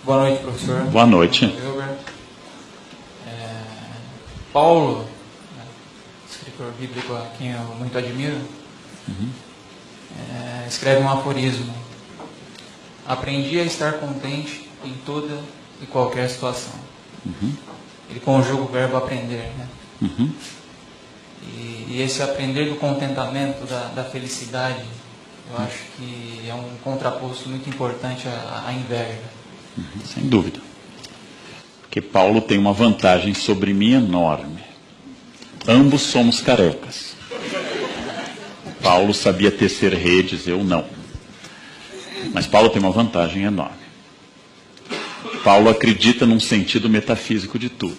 Boa noite, professor. Boa noite. Paulo, escritor bíblico a quem eu muito admiro, escreve um aforismo: aprendi a estar contente em toda e qualquer situação. Ele conjuga o verbo aprender, né? E esse aprender do contentamento, da felicidade, eu acho que é um contraposto muito importante à inveja. Sem dúvida. Porque Paulo tem uma vantagem sobre mim enorme. Ambos somos carecas. Paulo sabia tecer redes, eu não. Mas Paulo tem uma vantagem enorme. Paulo acredita num sentido metafísico de tudo.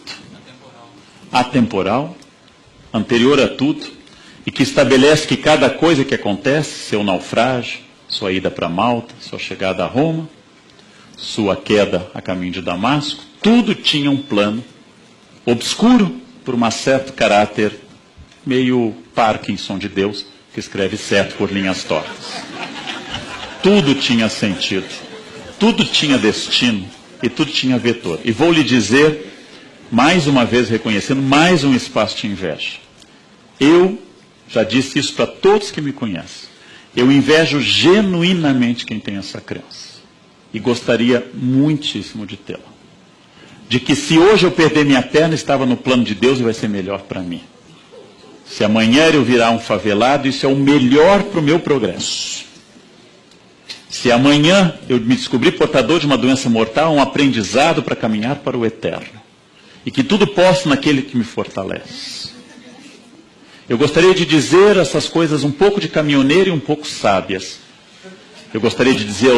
Atemporal, anterior a tudo, e que estabelece que cada coisa que acontece, seu naufrágio, sua ida para Malta, sua chegada a Roma, sua queda a caminho de Damasco, tudo tinha um plano obscuro por um certo caráter meio Parkinson de Deus, que escreve certo por linhas tortas. Tudo tinha sentido, tudo tinha destino e tudo tinha vetor. E vou lhe dizer, mais uma vez reconhecendo, mais um espaço de inveja. Eu já disse isso para todos que me conhecem. Eu invejo genuinamente quem tem essa crença. E gostaria muitíssimo de tê-la. De que se hoje eu perder minha perna, estava no plano de Deus e vai ser melhor para mim. Se amanhã eu virar um favelado, isso é o melhor para o meu progresso. Se amanhã eu me descobrir portador de uma doença mortal, um aprendizado para caminhar para o eterno. E que tudo posso naquele que me fortalece. Eu gostaria de dizer essas coisas um pouco de caminhoneiro e um pouco sábias. Eu gostaria de dizer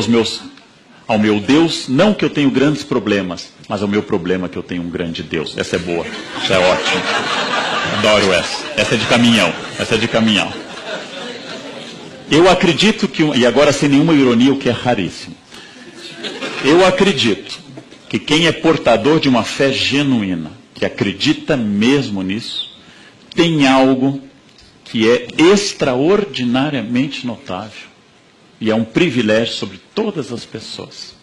ao meu Deus, não que eu tenho grandes problemas, mas ao meu problema que eu tenho um grande Deus. Essa é boa, essa é ótima. Adoro essa. Essa é de caminhão. Essa é de caminhão. Eu acredito que, e agora sem nenhuma ironia, o que é raríssimo. Eu acredito que quem é portador de uma fé genuína, que acredita mesmo nisso, tem algo que é extraordinariamente notável. E é um privilégio sobre todas as pessoas.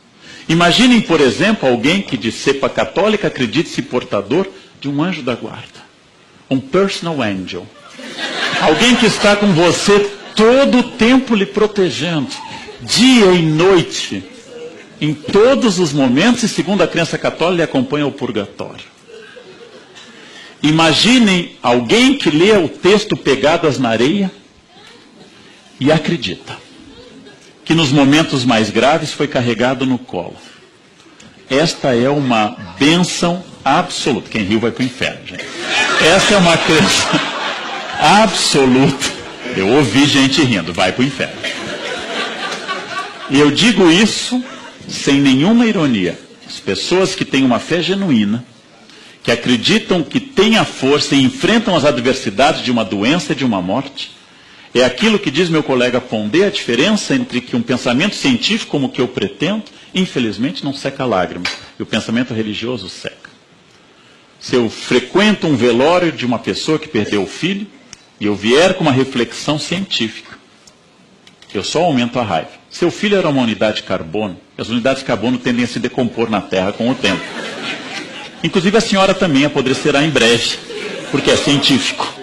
Imaginem, por exemplo, alguém que de cepa católica acredite-se portador de um anjo da guarda. Um personal angel. Alguém que está com você todo o tempo lhe protegendo. Dia e noite. Em todos os momentos, e segundo a crença católica, lhe acompanha ao purgatório. Imaginem alguém que lê o texto Pegadas na Areia e acredita que nos momentos mais graves foi carregado no colo. Esta é uma bênção absoluta. Quem riu vai para o inferno, gente. Essa é uma crença absoluta. Eu ouvi gente rindo, vai para o inferno. E eu digo isso sem nenhuma ironia. As pessoas que têm uma fé genuína, que acreditam que têm a força e enfrentam as adversidades de uma doença e de uma morte, é aquilo que diz meu colega Pondé, a diferença entre que um pensamento científico como o que eu pretendo, infelizmente não seca lágrimas, e o pensamento religioso seca. Se eu frequento um velório de uma pessoa que perdeu o filho, e eu vier com uma reflexão científica, eu só aumento a raiva. Seu filho era uma unidade de carbono, as unidades de carbono tendem a se decompor na Terra com o tempo. Inclusive a senhora também apodrecerá em breve, porque é científico.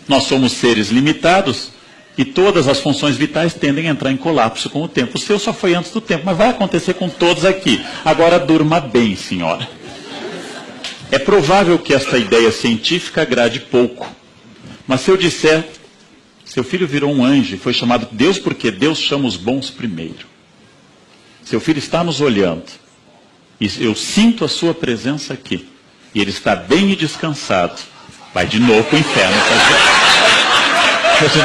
Nós somos seres limitados e todas as funções vitais tendem a entrar em colapso com o tempo. O seu só foi antes do tempo, mas vai acontecer com todos aqui. Agora durma bem, senhora. É provável que esta ideia científica agrade pouco. Mas se eu disser, seu filho virou um anjo e foi chamado de Deus porque Deus chama os bons primeiro. Seu filho está nos olhando e eu sinto a sua presença aqui. E ele está bem e descansado. Vai de novo para o inferno.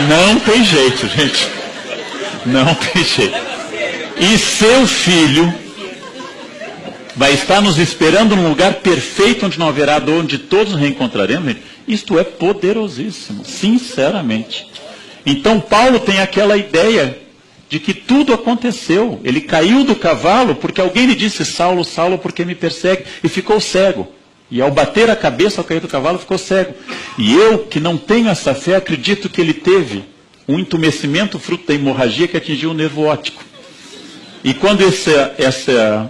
Não tem jeito, gente. Não tem jeito. E seu filho vai estar nos esperando num lugar perfeito, onde não haverá dor, onde todos nos reencontraremos. Gente. Isto é poderosíssimo, sinceramente. Então Paulo tem aquela ideia de que tudo aconteceu. Ele caiu do cavalo porque alguém lhe disse, Saulo, Saulo, por que me persegue? E ficou cego. E ao bater a cabeça, ao cair do cavalo, ficou cego. E eu, que não tenho essa fé, acredito que ele teve um entumecimento fruto da hemorragia que atingiu o nervo óptico. E quando esse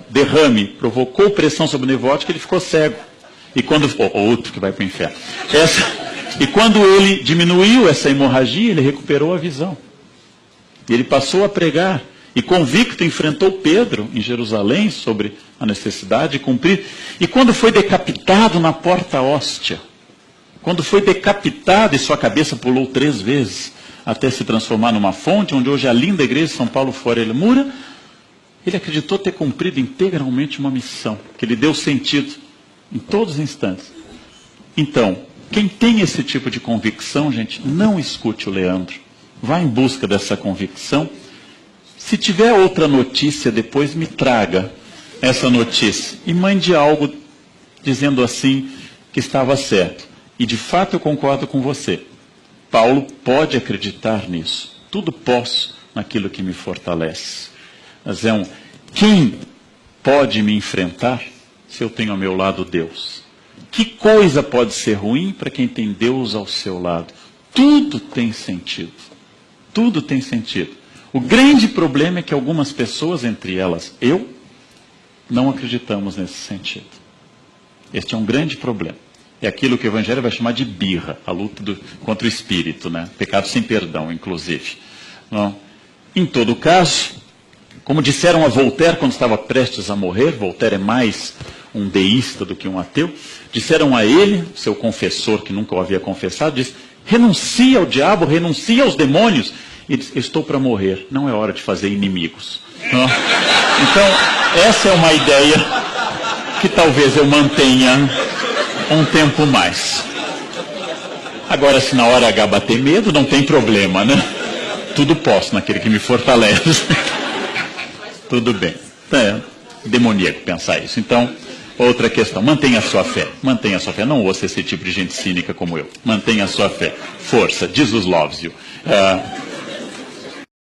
derrame provocou pressão sobre o nervo óptico, ele ficou cego. E quando... outro que vai para o inferno. E quando ele diminuiu essa hemorragia, ele recuperou a visão. E ele passou a pregar. E convicto enfrentou Pedro em Jerusalém sobre a necessidade de cumprir. E quando foi decapitado na porta hóstia, quando foi decapitado e sua cabeça pulou 3 vezes, até se transformar numa fonte, onde hoje é a linda igreja de São Paulo Fora Moura, ele acreditou ter cumprido integralmente uma missão, que lhe deu sentido em todos os instantes. Então, quem tem esse tipo de convicção, gente, não escute o Leandro. Vá em busca dessa convicção. Se tiver outra notícia, depois me traga essa notícia. E mande algo dizendo assim que estava certo. E de fato eu concordo com você. Paulo pode acreditar nisso. Tudo posso naquilo que me fortalece. Mas quem pode me enfrentar se eu tenho ao meu lado Deus? Que coisa pode ser ruim para quem tem Deus ao seu lado? Tudo tem sentido. Tudo tem sentido. O grande problema é que algumas pessoas, entre elas eu, não acreditamos nesse sentido. Este é um grande problema. É aquilo que o Evangelho vai chamar de birra, a luta contra o espírito, né? Pecado sem perdão, inclusive. Não? Em todo caso, como disseram a Voltaire quando estava prestes a morrer, Voltaire é mais um deísta do que um ateu, disseram a ele, seu confessor que nunca o havia confessado, disse: renuncia ao diabo, renuncia aos demônios. E diz: estou para morrer, não é hora de fazer inimigos. Não? Então, essa é uma ideia que talvez eu mantenha um tempo mais. Agora, se na hora H bater medo, não tem problema, né? Tudo posso naquele que me fortalece. Tudo bem. É demoníaco pensar isso. Então, outra questão, mantenha a sua fé. Mantenha a sua fé. Não ouça esse tipo de gente cínica como eu. Mantenha a sua fé. Força. Jesus loves you.